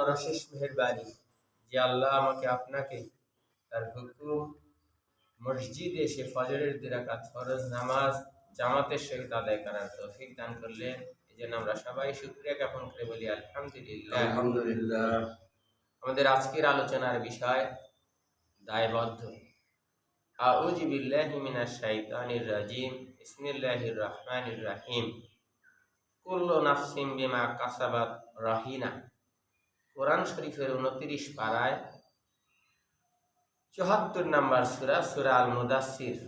বড় শেষ মেহেরবানি যে আল্লাহ আমাকে আপনাকে তার হুকুম মসজিদে এসে ফজরের 2 রাকাত ফরজ নামাজ জামাতের সহিত আদায় করার তৌফিক দান করলেন। এই জন্য আমরা সবাই শুকরিয়া জ্ঞাপন করে বলি আলহামদুলিল্লাহ। আলহামদুলিল্লাহ। আমাদের আজকের আলোচনার বিষয় দায়বদ্ধ। আউযু বিল্লাহি মিনাশ শাইতানির রাজিম। বিসমিল্লাহির রহমানির রহিম। কুল্লু নাফসিন বিমা কাসাবাত রাহিনা। কোরআন শরীফের 29 পারায় 74 নম্বর সূরা, সূরা আল মুদাসসির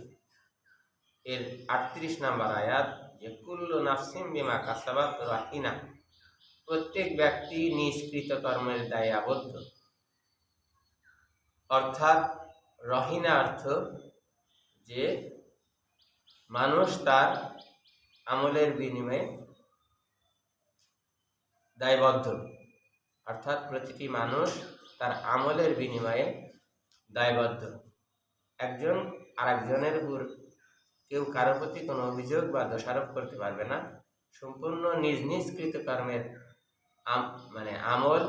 এর 38 নম্বর আয়াত, যে কুল্লু নাফসিন বিমা কাসাবাত রাহিনা, প্রত্যেক ব্যক্তি নিজ কৃতকর্মের দায়ে আবদ্ধ। অর্থাৎ রহিনা অর্থ যে মানুষ তার আমলের বিনিময়ে দায়বদ্ধ। অর্থাৎ প্রতিটি মানুষ তার আমলের বিনিময়ে দায়বদ্ধ। একজন আরেকজনের উপর কেউ কারো প্রতি কোনো অভিযোগ বা দোষারোপ করতে পারবে না। সম্পূর্ণ নিজ নিজ কৃতকর্মের আমল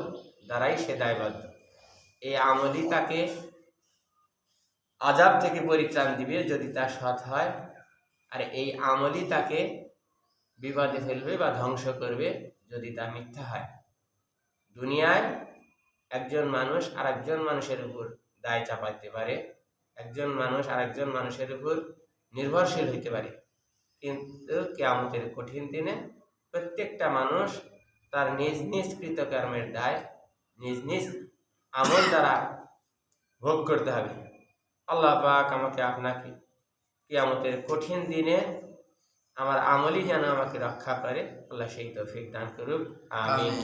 দ্বারাই সে দায়বদ্ধ। এই আমলই তাকে আযাব থেকে পরিত্রাণ দিবে যদি তা সৎ হয়, আর এই আমলই তাকে বিপদে ফেলবে বা ধ্বংস করবে যদি তা মিথ্যা হয়। দুনিয়ায় একজন মানুষ আরেকজন মানুষের উপর দায় চাপাইতে পারে, একজন মানুষ আরেকজন মানুষের উপর নির্ভরশীল হইতে পারে, কিন্তু কিয়ামতের কঠিন দিনে প্রত্যেকটা মানুষ তার নিজ নিজ কৃতকর্মের দায় নিজ নিজ আমল দ্বারা ভোগ করতে হবে। আল্লাহ পাক আমাকে আপনাকে কিয়ামতের কঠিন দিনে আমার আমলই যেন আমাকে রক্ষা করে, আল্লাহ সেই তৌফিক দান করুক। আমিন।